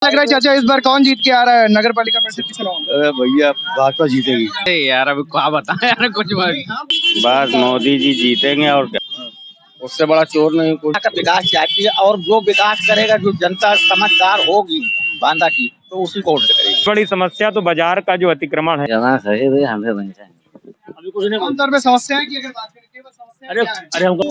लग रहा है चाचा इस बार कौन जीत के आ रहा है नगर पालिका परिषद की चुनाव में? अरे भैया भाजपा जीतेगी। अरे यार अभी क्या बताएं यार कुछ बस मोदी जी जीतेंगे और क्या, उससे बड़ा चोर नहीं कोई। का विकास चाहती है और जो विकास करेगा, जो जनता समझदार होगी बांदा की, तो उसी को वोट करेगी। बड़ी समस्या तो बाजार का जो अतिक्रमण है। अभी कुछ नहीं आमतौर पे समस्याएं की अगर बात करें केवल समस्याएं क्या हैं? अरे हमको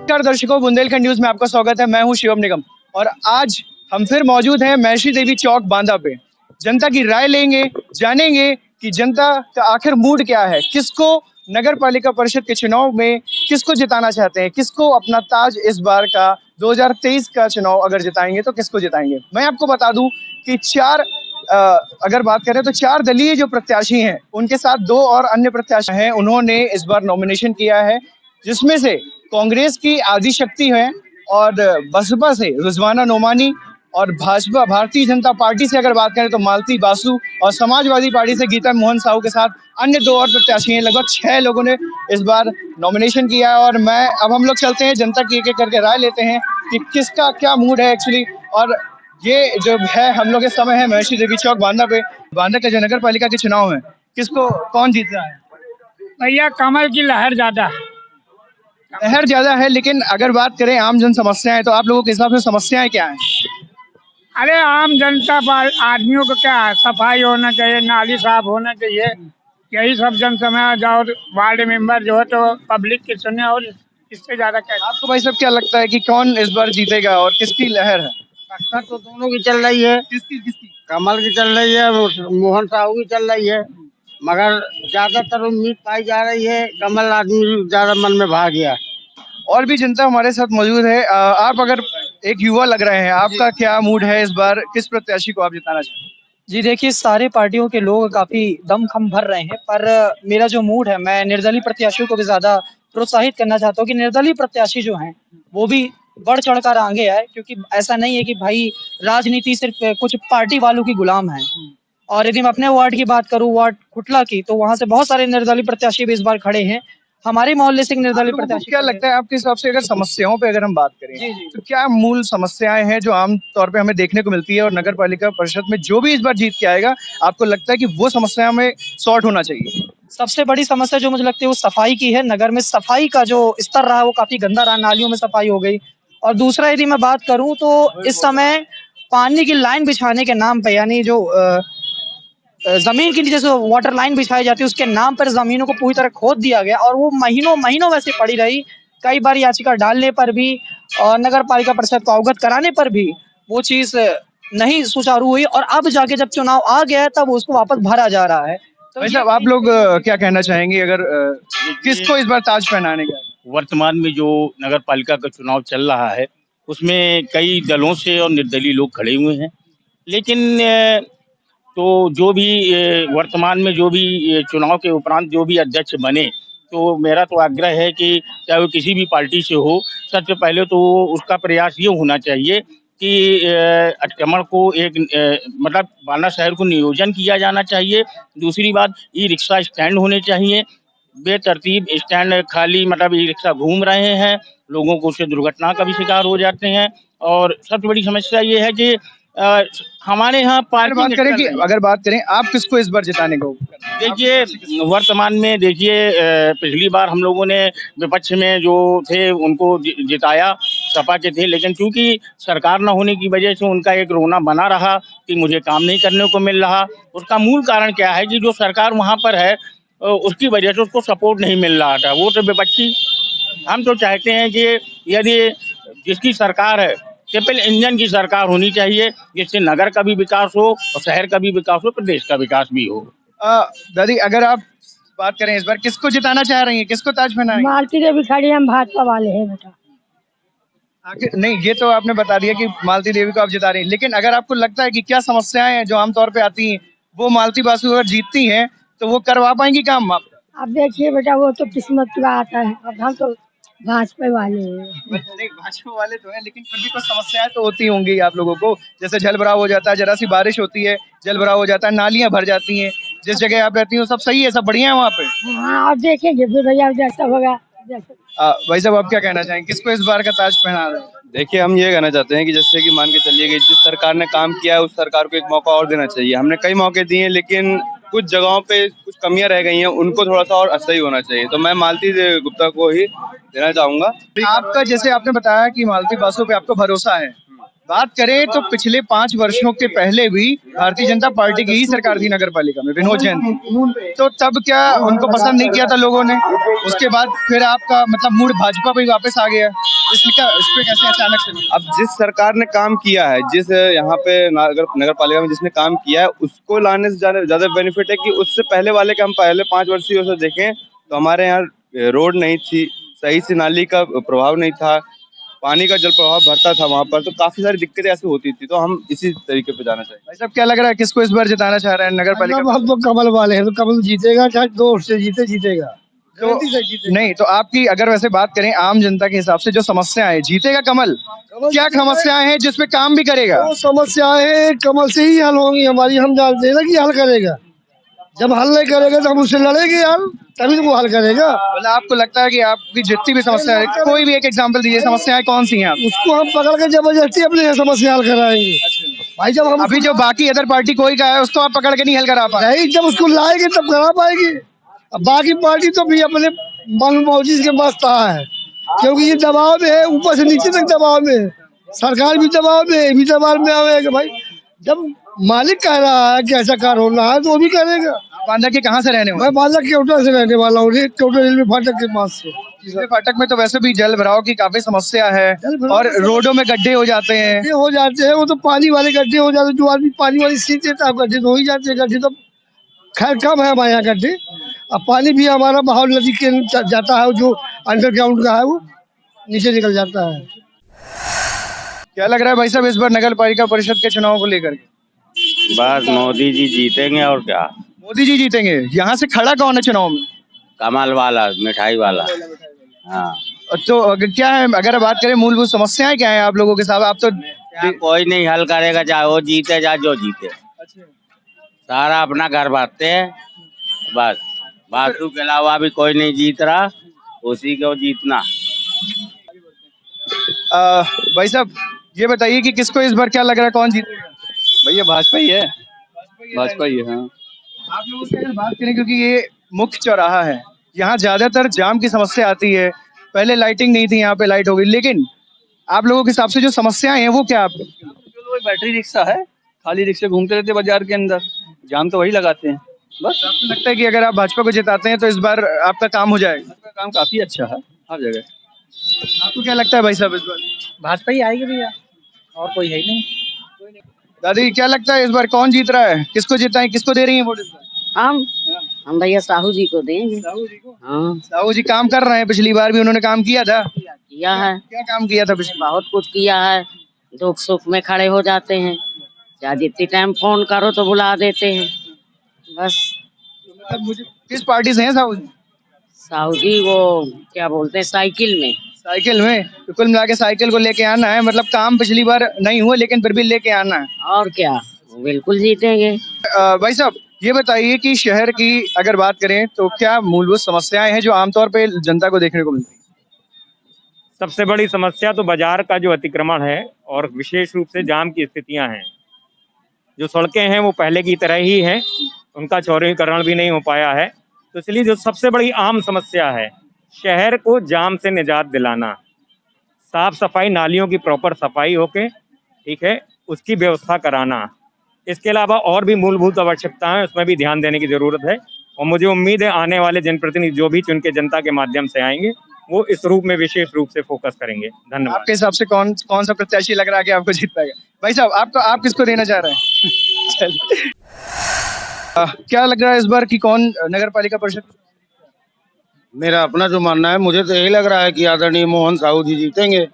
नमस्कार दर्शकों, बुंदेलखंड न्यूज में आपका स्वागत है। मैं हूं शिवम निगम और आज हम फिर मौजूद हैं महर्षि देवी चौक बांदा पे। जनता की राय लेंगे, जानेंगे कि जनता का आखिर मूड क्या है, किसको नगर पालिका परिषद के चुनाव में किसको जिताना चाहते हैं, किसको अपना ताज इस बार का 2023 का चुनाव अगर जिताएंगे तो किसको जिताएंगे। मैं आपको बता दूं कि अगर बात करें तो 4 दलीय जो प्रत्याशी हैं उनके साथ 2 और अन्य प्रत्याशी हैं, उन्होंने इस बार नॉमिनेशन किया है, जिसमें से कांग्रेस की आदिशक्ति है और बसपा से रिजवाना नोमानी और भाजपा भारतीय जनता पार्टी से अगर बात करें तो मालती बासु और समाजवादी पार्टी से गीता मोहन साहू के साथ अन्य 2 और प्रत्याशी हैं। लगभग 6 लोगों ने इस बार नॉमिनेशन किया है और अब हम लोग चलते हैं, जनता की एक एक करके राय लेते हैं कि किसका क्या मूड है एक्चुअली। और ये जो है हम लोग इस समय है महर्षि देवी चौक बांदा पे। बांदा के जो नगर पालिका के चुनाव है, किसको कौन जीत रहा है? भैया कमल की लहर ज्यादा लहर ज्यादा है, लेकिन अगर बात करें आम जन समस्याएं तो आप लोगों के हिसाब से समस्याएं क्या हैं? अरे आम जनता आदमियों को क्या है, सफाई होना चाहिए, नाली साफ होना चाहिए, यही सब जन समस्या। और वार्ड मेंबर जो है तो पब्लिक की सुने, और इससे ज्यादा क्या। आपको भाई साहब क्या लगता है कि कौन इस बार जीतेगा और किसकी लहर है? टक्कर तो दोनों की चल रही है। किसकी? कमल की चल रही है, मोहन साहू की चल रही है, मगर ज्यादातर उम्मीद पाई जा रही है कमल आदमी ज्यादा मन में भाग गया। और भी जनता हमारे साथ मौजूद है। आप अगर एक युवा लग रहे हैं, आपका क्या मूड है इस बार, किस प्रत्याशी को आप जिताना चाहते हैं? जी देखिए, सारे पार्टियों के लोग काफी दमखम भर रहे हैं, पर मेरा जो मूड है, मैं निर्दलीय प्रत्याशियों को भी ज्यादा प्रोत्साहित करना चाहता हूँ कि निर्दलीय प्रत्याशी जो हैं वो भी बढ़ चढ़कर आगे आए, क्योंकि ऐसा नहीं है कि भाई राजनीति सिर्फ कुछ पार्टी वालों की गुलाम है। और यदि मैं अपने वार्ड की बात करूँ, वार्ड कुटला की, तो वहाँ से बहुत सारे निर्दलीय प्रत्याशी भी इस बार खड़े हैं। हमारे मोहल्ले से निर्दलीय प्रत्याशी। क्या लगता है आपके हिसाब से, अगर समस्याओं पे अगर हम बात करें तो क्या मूल समस्याएं हैं जो आम तौर पे हमें देखने को मिलती है, और नगर पालिका परिषद में जो भी इस बार जीत के आएगा आपको लगता है कि वो समस्या में सॉर्ट होना चाहिए? सबसे बड़ी समस्या जो मुझे लगती है वो सफाई की है। नगर में सफाई का जो स्तर रहा है वो काफी गंदा रहा, नालियों में सफाई हो गई। और दूसरा यदि मैं बात करूं तो इस समय पानी की लाइन बिछाने के नाम पे, यानी जो जमीन के नीचे से वाटर लाइन बिछाई जाती है, उसके नाम पर जमीनों को पूरी तरह खोद दिया गया और वो महीनों वैसे पड़ी रही। कई बार याचिका डालने पर भी और नगर पालिका परिषद को अवगत कराने पर भी वो चीज नहीं सुचारू हुई, और अब जाके जब चुनाव आ गया है तब उसको वापस भरा जा रहा है। तो भाई साहब, आप लोग क्या कहना चाहेंगे, अगर किसको इस बार ताज पहनाने का? वर्तमान में जो नगर पालिका का चुनाव चल रहा है उसमें कई दलों से और निर्दलीय लोग खड़े हुए हैं, लेकिन तो जो भी वर्तमान में जो भी चुनाव के उपरांत जो भी अध्यक्ष बने, तो मेरा तो आग्रह है कि चाहे वो किसी भी पार्टी से हो, सबसे पहले तो उसका प्रयास ये होना चाहिए कि अतिक्रमण को मतलब बांदा शहर को नियोजन किया जाना चाहिए। दूसरी बात, ई रिक्शा स्टैंड होने चाहिए, बेतरतीब स्टैंड खाली मतलब ई रिक्शा घूम रहे हैं, लोगों को उससे दुर्घटना का भी शिकार हो जाते हैं। और सबसे बड़ी समस्या ये है कि हमारे यहाँ अगर बात करें आप किसको इस बार जिताने को? देखिए, वर्तमान में देखिए, पिछली बार हम लोगों ने विपक्ष में जो थे उनको जिताया, सपा के थे, लेकिन चूंकि सरकार न होने की वजह से उनका एक रोना बना रहा कि मुझे काम नहीं करने को मिल रहा। उसका मूल कारण क्या है कि जो सरकार वहाँ पर है उसकी वजह से उसको सपोर्ट नहीं मिल रहा था, वो तो विपक्षी। हम तो चाहते हैं कि यदि जिसकी सरकार है, ट्रिपल इंजन की सरकार होनी चाहिए, जिससे नगर का भी विकास हो और शहर का भी विकास हो, प्रदेश का विकास भी हो। दादी, अगर आप बात करें इस बार किसको जिताना चाह रही हैं, किसको ताज पहनाएंगे? मालती देवी खड़ी, हम भाजपा वाले हैं बेटा। नहीं, ये तो आपने बता दिया कि मालती देवी को आप जिता रही हैं, लेकिन अगर आपको लगता है कि क्या समस्याएं हैं जो आमतौर पे आती हैं, वो मालती बासु अगर जीतती हैं तो वो करवा पाएंगी काम? अब देखिए बेटा, वो तो किस्मत का आता है, अब हम तो भाजपा वाले हैं। नहीं, भाजपा वाले तो हैं, लेकिन फिर भी कुछ समस्याएं तो होती होंगी आप लोगों को, जैसे जल भराव हो जाता है, जरा सी बारिश होती है जल भराव हो जाता है, नालियां भर जाती हैं। जिस जगह आप रहती हो सब सही है, सब बढ़िया है वहाँ पे? हाँ, अब देखेंगे फिर भैया जैसा होगा। भाई साहब, आप क्या कहना चाहेंगे, किसको इस बार का ताज पहना रहे हैं? देखिए, हम ये कहना चाहते हैं कि जैसे कि मान के चलिए कि जिस सरकार ने काम किया है उस सरकार को एक मौका और देना चाहिए। हमने कई मौके दिए हैं, लेकिन कुछ जगहों पे कुछ कमियां रह गई हैं, उनको थोड़ा सा और सही होना चाहिए। तो मैं मालती गुप्ता को ही देना चाहूंगा। आपका जैसे आपने बताया कि मालती बासु पे आपको भरोसा है, बात करें तो पिछले 5 वर्षों के पहले भी भारतीय जनता पार्टी की ही सरकार थी नगर पालिका में, विनोद जैन थी। तो तब क्या उनको पसंद नहीं किया था लोगों ने? उसके बाद फिर आपका मतलब मूड भाजपा पे ही वापस आ गया, इस पे कैसे अचानक से? अब जिस सरकार ने काम किया है, जिस यहाँ पे नगर पालिका में जिसने काम किया है, उसको लाने से ज्यादा बेनिफिट है कि उससे पहले वाले के हम पहले 5 वर्षीय से देखें तो हमारे यहाँ रोड नहीं थी, सही से नाली का प्रभाव नहीं था, पानी का जल प्रभाव भरता था वहां पर, तो काफी सारी दिक्कतें ऐसी होती थी। तो हम इसी तरीके पे जाना चाहिए। भाई साहब क्या लग रहा है, किसको इस बार जिताना चाह रहे हैं नगर पालिका? हम तो कमल वाले हैं, तो कमल जीतेगा, चाहे 2 से जीतेगा। तो नहीं तो आपकी अगर वैसे बात करें आम जनता के हिसाब से जो समस्या है, जीतेगा कमल? क्या समस्याएं हैं जिसपे काम भी करेगा? वो समस्याएं कमल से ही हल होंगी हमारी, हम जानते हैं ना कि हल करेगा। जब हल नहीं करेगा तो हम उससे लड़ेंगे यार, तभी तो वो हल करेगा। मतलब आपको लगता है कि आपकी जितनी भी समस्या है, कोई भी एक एग्जांपल दीजिए, समस्याएं कौन सी हैं आप? उसको हम पकड़ के जबरदस्ती अपने समस्या हल कराएंगे। भाई जब हम अभी जो बाकी अदर पार्टी कोई का है उसको आप पकड़ के नहीं हल करा पा रहे? नहीं, जब उसको लाएंगे तब करा पाएंगे। अब बाकी पार्टी तो भी अपने मन मौजी के मस्त है, क्योंकि ये दबाव में है, ऊपर से नीचे तक दबाव में है। सरकार भी दबाव में है, भी दबाव में आएगा। भाई जब मालिक कह रहा है कि ऐसा कार्य होना है तो वो भी करेगा। बांदा के कहाँ से रहने वाले? मैं बांदा केवटा से रहने वाला हूँ, केवटा रेलवे फाटक के पास से। रेलवे फाटक में तो वैसे भी जल भराव की काफी समस्या है और रोडों में गड्ढे हो जाते हैं। गड्ढे हो जाते हैं, वो तो पानी वाले गड्ढे हो जाते हैं। जो आदमी पानी वाली सीट देता है गड्ढे तो हो ही जाते हैं। गड्ढे तो खैर कम है हमारे यहाँ गड्ढे। अब पानी भी हमारा बहाव नदी के जाता है, जो अंडरग्राउंड का है वो नीचे निकल जाता है। क्या लग रहा है भाई साहब इस बार नगर पालिका परिषद के चुनाव को लेकर? बस मोदी जी जीतेंगे और क्या। मोदी जी जीतेंगे। यहाँ से खड़ा कौन है चुनाव में? कमल वाला, मिठाई वाला। हाँ, तो क्या है, अगर बात करें मूलभूत समस्याएं क्या है आप लोगों के साथ? आप तो कोई नहीं हल करेगा, चाहे वो जीते चाहे जो जीते। सारा अपना घर बांटते हैं बस। बासु के अलावा भी कोई नहीं जीत रहा, उसी को जीतना। भाई साहब ये बताइए कि किसको इस बार क्या लग रहा है, कौन जीतेगा? भैया भाजपा ही है, भाजपा ही है। हाँ, आप लोगों से अगर बात करें, क्योंकि ये मुख्य चौराहा है, यहाँ ज्यादातर जाम की समस्या आती है। पहले लाइटिंग नहीं थी, यहाँ पे लाइट हो गई, लेकिन आप लोगों के हिसाब से जो समस्याएं हैं वो क्या? आप बैटरी रिक्शा है, खाली रिक्शे घूमते रहते बाजार के अंदर, जाम तो वही लगाते हैं बस। आपको लगता है कि अगर आप भाजपा को जिताते हैं तो इस बार आपका काम हो जाएगा? आपका काम काफी अच्छा है हर जगह। आपको क्या लगता है भाई साहब इस बार? भाजपा ही आएगी भैया, और कोई है ही नहीं। दादी क्या लगता है इस बार कौन जीत रहा है, किसको जिताएं, किसको दे रही है वोट इस बार? हम भैया साहू जी को देंगे। साहू जी को? हाँ, साहू जी काम कर रहे हैं, पिछली बार भी उन्होंने काम किया था। किया है, क्या काम किया था पिछली? बहुत कुछ किया है। दुख सुख में खड़े हो जाते हैं, चाहे जितनी टाइम फोन करो तो बुला देते हैं बस। मतलब मुझे किस पार्टी से हैं साहू जी? साहू जी वो क्या बोलते हैं, साइकिल में। साइकिल में? तो कुल मिला के साइकिल को लेके आना है, मतलब काम पिछली बार नहीं हुआ लेकिन फिर भी लेके आना है। और क्या, बिल्कुल जीतेंगे। भाई साहब ये बताइए कि शहर की अगर बात करें तो क्या मूलभूत समस्याएं हैं जो आमतौर पे जनता को देखने को मिलती है? सबसे बड़ी समस्या तो बाजार का जो अतिक्रमण है और विशेष रूप से जाम की स्थितियां हैं। जो सड़कें हैं वो पहले की तरह ही हैं, उनका चौड़ीकरण भी नहीं हो पाया है। तो इसलिए जो सबसे बड़ी आम समस्या है, शहर को जाम से निजात दिलाना, साफ सफाई, नालियों की प्रॉपर सफाई होके, ठीक है, उसकी व्यवस्था कराना। इसके अलावा और भी मूलभूत आवश्यकताएं, उसमें भी ध्यान देने की जरूरत है। और मुझे उम्मीद है आने वाले जनप्रतिनिधि जो भी चुन के जनता के माध्यम से आएंगे वो इस रूप में विशेष रूप से फोकस करेंगे। धन्यवाद। आपके हिसाब से कौन सा प्रत्याशी लग रहा है कि आपको जीत पाएगा? भाई साहब आप किसको देना चाह रहे हैं? क्या लग रहा है इस बार की कौन नगर पालिका परिषद? मेरा अपना जो मानना है, मुझे तो यही लग रहा है कि आदरणीय मोहन साहू जी जीतेंगे,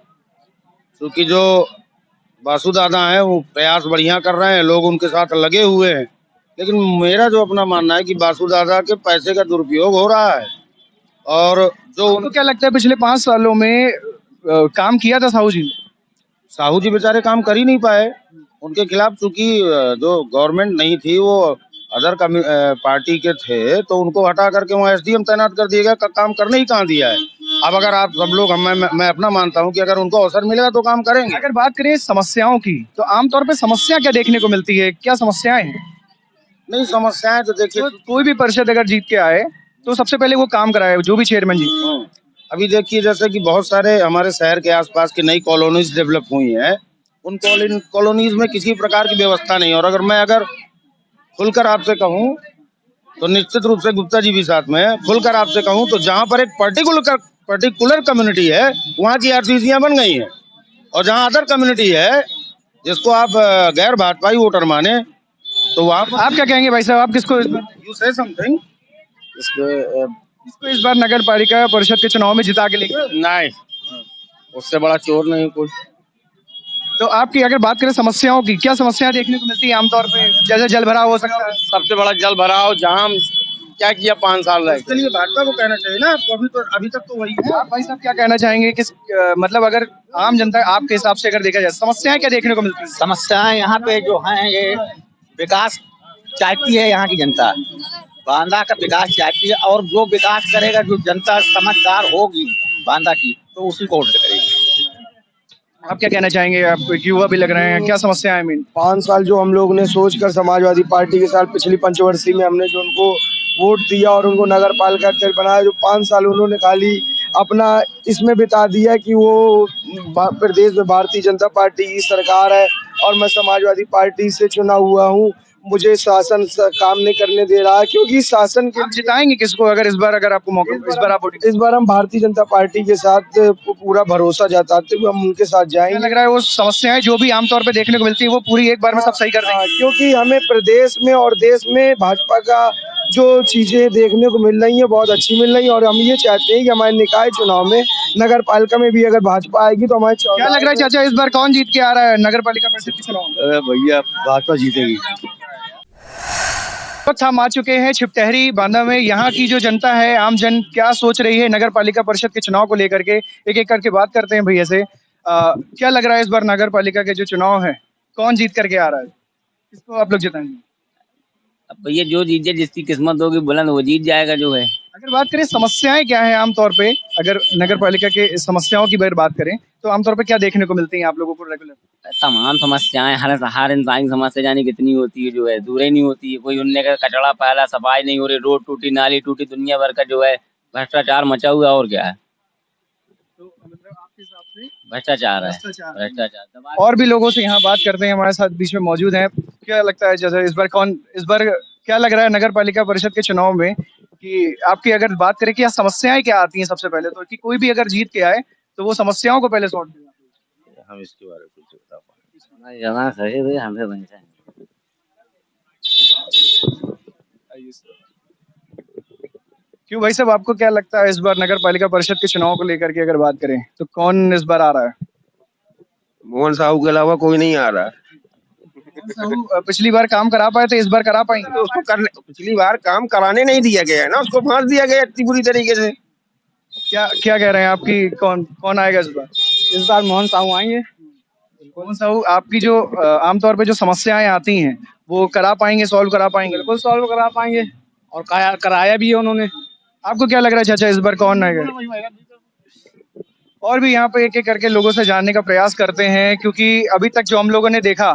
क्योंकि जो बासु दादा हैं वो प्रयास बढ़िया कर रहे हैं, लोग उनके साथ लगे हुए हैं। लेकिन मेरा जो अपना मानना है कि बासु दादा के पैसे का दुरुपयोग हो रहा है। और जो उनको क्या लगता है पिछले 5 सालों में काम किया था साहू जी ने? साहू जी बेचारे काम कर ही नहीं पाए। उनके खिलाफ चूंकि जो गवर्नमेंट नहीं थी वो अदर पार्टी के थे, तो उनको हटा करके वहाँ SDM तैनात कर दिया गया। काम करने ही कहाँ दिया है। अब अगर आप सब लोग मैं अपना मानता हूँ कि अगर उनको अवसर मिलेगा तो काम करेंगे। अगर बात करें समस्याओं की तो आमतौर पे समस्या क्या देखने को मिलती है, क्या समस्याएं हैं? नहीं, समस्याएं तो देखिए, तो कोई भी पार्षद अगर जीत के आए तो सबसे पहले वो काम कराए, जो भी चेयरमैन जीत। अभी देखिए जैसे कि बहुत सारे हमारे शहर के आसपास की नई कॉलोनीज डेवलप हुई हैं, उन कॉलोनीज में किसी प्रकार की व्यवस्था नहीं है। और अगर खुलकर आपसे कहूँ तो निश्चित रूप से गुप्ता जी भी साथ में है, खुलकर आपसे कहूँ तो जहाँ पर एक पर्टिकुलर कम्युनिटी है वहाँ की आरसीसियाँ बन गई हैं, और जहाँ अदर कम्युनिटी है जिसको आप गैर भाजपाई वोटर माने तो वहाँ पर आप क्या कहेंगे भाई साहब, आप किसको यू से समथिंग इसको इस बार नगर पालिका परिषद के चुनाव में जिता के लेके? नहीं, उससे बड़ा चोर नहीं कोई। तो आपकी अगर बात करें समस्याओं की, क्या समस्याएं देखने को मिलती है आमतौर पे? जैसे जल भराव हो सकता है, सबसे बड़ा जल भराव, जाम, क्या किया 5 साल रहे। इसके लिए भाजपा को कहना चाहिए ना आपको, अभी तक तो वही है। आप भाई साहब क्या कहना चाहेंगे, किस मतलब अगर आम जनता आपके हिसाब से अगर देखा जाए समस्याएं क्या देखने को मिलती है? समस्याएं यहाँ पे जो हैं ये विकास चाहती है, यहाँ की जनता बांदा का विकास चाहती है, और जो विकास करेगा, जो जनता समझदार होगी बांदा की, तो उसी को वोट करेगी। आप क्या कहना चाहेंगे, आप युवा भी लग रहे हैं, क्या समस्या है? 5 साल जो हम लोग ने सोचकर समाजवादी पार्टी के साथ पिछली पंचवर्षीय में हमने जो उनको वोट दिया और उनको नगर पालिका अध्यक्ष बनाया, जो 5 साल उन्होंने खाली अपना इसमें बिता दिया कि वो प्रदेश में भारतीय जनता पार्टी की सरकार है और मैं समाजवादी पार्टी से चुना हुआ हूँ, मुझे शासन काम नहीं करने दे रहा है, क्योंकि शासन के जिताएंगे किसको अगर इस बार, अगर आपको मौका, इस बार हम भारतीय जनता पार्टी के साथ पूरा भरोसा जताते हुए हम उनके साथ जाएंगे। लग रहा है वो समस्याएं जो भी आमतौर पे देखने को मिलती है वो पूरी एक बार में सब सही कर देंगे, क्योंकि हमें प्रदेश में और देश में भाजपा का जो चीजें देखने को मिल रही है बहुत अच्छी मिल रही है, और हम ये चाहते हैं कि हमारे निकाय चुनाव में नगर पालिका में भी अगर भाजपा आएगी तो हमारे क्या लग रहा है चाचा, इस बार कौन जीत के आ रहा है नगर पालिका परिषद के चुनाव में? अरे भैया भाजपा जीतेगी। वक्त हम आ चुके हैं छिपटहरी बांदा में। यहाँ की जो जनता है, आम जन क्या सोच रही है नगर पालिका परिषद के चुनाव को लेकर के, एक एक करके बात करते हैं भैया से। क्या लग रहा है इस बार नगर पालिका के जो चुनाव है कौन जीत करके आ रहा है, किसको आप लोग जिताएंगे? अब भैया जो जीत जाए, जिसकी किस्मत होगी बुलंद वो जीत जाएगा जो है। अगर बात करें समस्याएं क्या है आमतौर पे, अगर नगर पालिका के समस्याओं की बात करें तो आमतौर पे क्या देखने को मिलती है आप लोगों को रेगुलर? तमाम समस्याएं, हर इंसान की समस्या जानी कितनी होती है जो है, दूर ही नहीं होती है। कोई उनने का कचरा फैला, सफाई नहीं हो रही, रोड टूटी, नाली टूटी, दुनिया भर का जो है भ्रष्टाचार मचा हुआ है। और क्या है, भ्रष्टाचार है, भ्रष्टाचार। और भी लोगों से यहाँ बात करते हैं, हमारे साथ बीच में मौजूद हैं। क्या लगता है जैसे इस बार क्या लग रहा है नगर पालिका परिषद के चुनाव में कि आपकी अगर बात करें कि समस्याएं क्या आती हैं सबसे पहले, तो कि कोई भी अगर जीत के आए तो वो समस्याओं को पहले सॉल्व करेगा? हम इसके बारे में कुछ बता पाएंगे जाना सही है, हमें बन जाए। क्यों भाई साहब, आपको क्या लगता है इस बार नगर पालिका परिषद के चुनाव को लेकर के अगर बात करें तो कौन इस बार आ रहा है? मोहन साहू के अलावा कोई नहीं आ रहा है। पिछली बार काम करा पाए थे, इस बार करा पाएंगे? तो उसको करने, पिछली बार काम कराने नहीं दिया गया है ना, उसको फांस दिया गया इतनी बुरी तरीके से। क्या क्या कह रहे हैं आपकी, कौन आएगा इस बार? इस बार मोहन साहू आएंगे। मोहन साहू, आपकी जो आमतौर पे जो समस्याएं आती हैं वो करा पाएंगे, सॉल्व करा पाएंगे? बिल्कुल सॉल्व करा पाएंगे, और कराया भी है उन्होंने। आपको क्या लग रहा है चाचा इस बार कौन आएगा? और भी यहाँ पे एक एक करके लोगों से जानने का प्रयास करते हैं, क्योंकि अभी तक जो हम लोगों ने देखा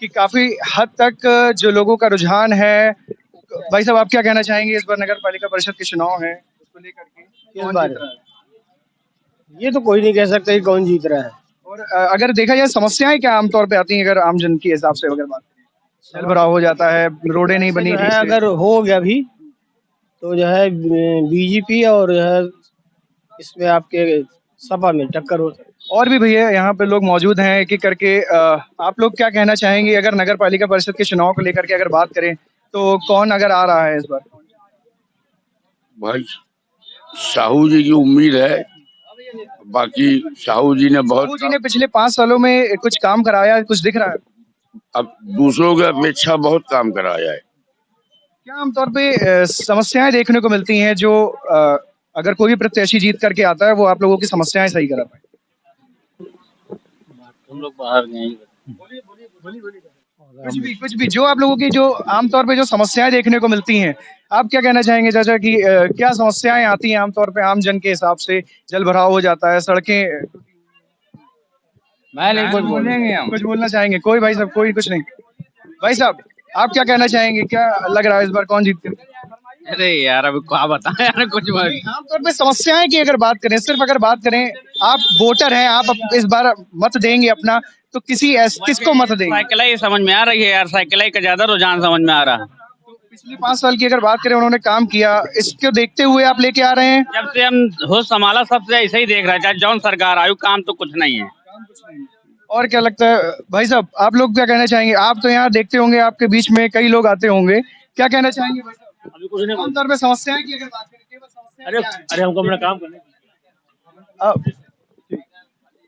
कि काफी हद तक जो लोगों का रुझान है। भाई साहब, आप क्या कहना चाहेंगे इस बार नगर पालिका परिषद के चुनाव है उसको लेकर के, कौन जीत रहा है? ये तो कोई नहीं कह सकता कि कौन जीत रहा है। और अगर देखा जाए समस्याएं क्या आमतौर पे आती हैं अगर आम जन के हिसाब से अगर बात करें? जल भराव हो जाता है, रोडें नहीं बनी, अगर हो गया भी तो जो है बीजेपी और जो है इसमें आपके सपा में टक्कर हो। और भी भैया यहाँ पे लोग मौजूद हैं एक एक करके। आप लोग क्या कहना चाहेंगे अगर नगर पालिका परिषद के चुनाव को लेकर के अगर बात करें तो कौन अगर आ रहा है इस बार? भाई साहू जी की उम्मीद है, बाकी साहू जी ने पिछले 5 सालों में कुछ काम कराया, कुछ दिख रहा है? अब दूसरों की अपेक्षा बहुत काम कराया है। क्या आमतौर पे समस्याएं देखने को मिलती हैं जो अगर कोई भी प्रत्याशी जीत करके आता है वो आप लोगों की समस्याएं सही करा पाए? तुम लोग बाहर नहीं। कुछ भी जो आप लोगों की जो आमतौर पे जो समस्याएं देखने को मिलती हैं, आप क्या कहना चाहेंगे चाचा कि क्या समस्याएं आती हैं आमतौर पे आम जन के हिसाब से? जल भराव हो जाता है, सड़कें। मैं नहीं कुछ बोलेंगे हम। कुछ बोलना चाहेंगे? कोई भाई साहब, कोई कुछ नहीं। भाई साहब, आप क्या कहना चाहेंगे? क्या लग रहा है इस बार कौन जीतते? अरे यार अभी क्या बताएं यार कुछ आमतौर पे समस्याएं की अगर बात करें, सिर्फ अगर बात करें, आप वोटर हैं, आप इस बार मत देंगे अपना, तो किसको मत देंगे? साइकिल ही समझ में आ रही है यार, साइकिल का ज्यादा रुझान समझ में आ रहा है। पिछले 5 साल की अगर बात करें, उन्होंने काम किया, इसको देखते हुए आप लेके आ रहे हैं? जब से हम होश संभाला सबसे ऐसे ही देख रहे हैं, चाहे जौन सरकार आयु काम तो कुछ नहीं है। और क्या लगता है भाई साहब, आप लोग क्या कहना चाहेंगे? आप तो यहाँ देखते होंगे, आपके बीच में कई लोग आते होंगे, क्या कहना चाहेंगे भाई साहब? अभी कुछ नहीं। आमतौर पे समस्याएं की अगर बात करें, केवल समस्याएं अरे हमको अपना काम करने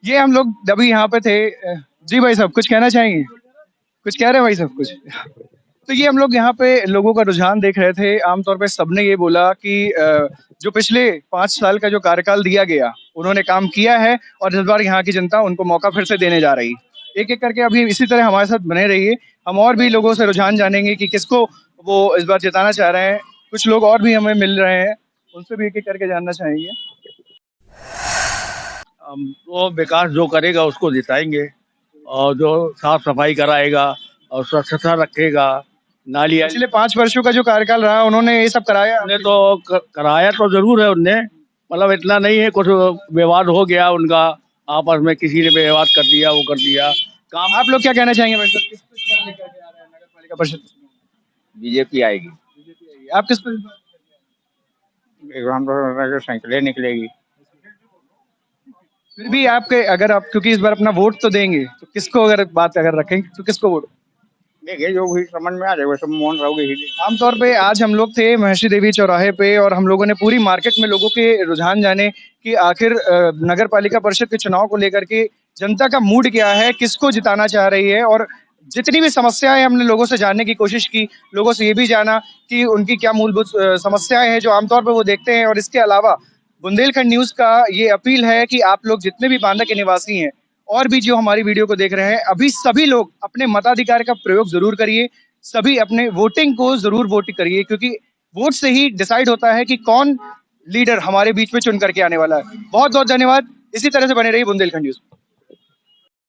ये हम लोग अभी यहाँ पे थे। जी भाई साहब, कुछ कहना चाहेंगे? कुछ कह रहे हैं भाई साहब कुछ? तो ये हम लोग यहाँ पे लोगों का रुझान देख रहे थे। आमतौर पे सबने ये बोला कि जो पिछले 5 साल का जो कार्यकाल दिया गया, उन्होंने काम किया है और इस बार यहाँ की जनता उनको मौका फिर से देने जा रही। एक एक करके अभी इसी तरह हमारे साथ बने रहिए, हम और भी लोगों से रुझान जानेंगे कि किसको वो इस बार जिताना चाह रहे हैं। कुछ लोग और भी हमें मिल रहे हैं, उनसे भी एक एक करके जानना चाहेंगे। वो विकास जो करेगा उसको जिताएंगे, और जो साफ सफाई कराएगा और स्वच्छता रखेगा, नालियाँ। पिछले 5 वर्षों का जो कार्यकाल रहा, उन्होंने ये सब कराया? उन्हें तो कराया तो जरूर है उनने, मतलब इतना नहीं है, कुछ विवाद हो गया उनका आपस में, किसी ने विवाद कर दिया, वो कर दिया काम। आप लोग क्या कहना चाहेंगे भाई साहब? किस पर लेकर के आ रहे हैं नगर पालिका परिषद? बीजेपी आएगी। आप किस पर? साइकिलें निकलेगी। फिर भी आपके, अगर आप, क्योंकि इस बार अपना वोट तो देंगे, तो किसको अगर बात अगर रखेंगे तो किसको वोट देखिए जो भी समझ में आ जाए वो सब मोहन राव के ही। आमतौर पे आज हम लोग थे महर्षि देवी चौराहे पे, और हम लोगों ने पूरी मार्केट में लोगों के रुझान जाने कि आखिर नगर पालिका परिषद के चुनाव को लेकर के जनता का मूड क्या है, किसको जिताना चाह रही है। और जितनी भी समस्याएं हमने लोगों से जानने की कोशिश की, लोगों से ये भी जाना कि उनकी क्या मूलभूत समस्याएं हैं जो आमतौर पर वो देखते हैं। और इसके अलावा बुंदेलखंड न्यूज का ये अपील है कि आप लोग जितने भी बांदा के निवासी हैं और भी जो हमारी वीडियो को देख रहे हैं, अभी सभी लोग अपने मताधिकार का प्रयोग जरूर करिए, सभी अपने वोटिंग को जरूर वोट करिए, क्योंकि वोट से ही डिसाइड होता है कि कौन लीडर हमारे बीच में चुन करके आने वाला है। बहुत बहुत धन्यवाद। इसी तरह से बने रहिए बुंदेलखंड न्यूज।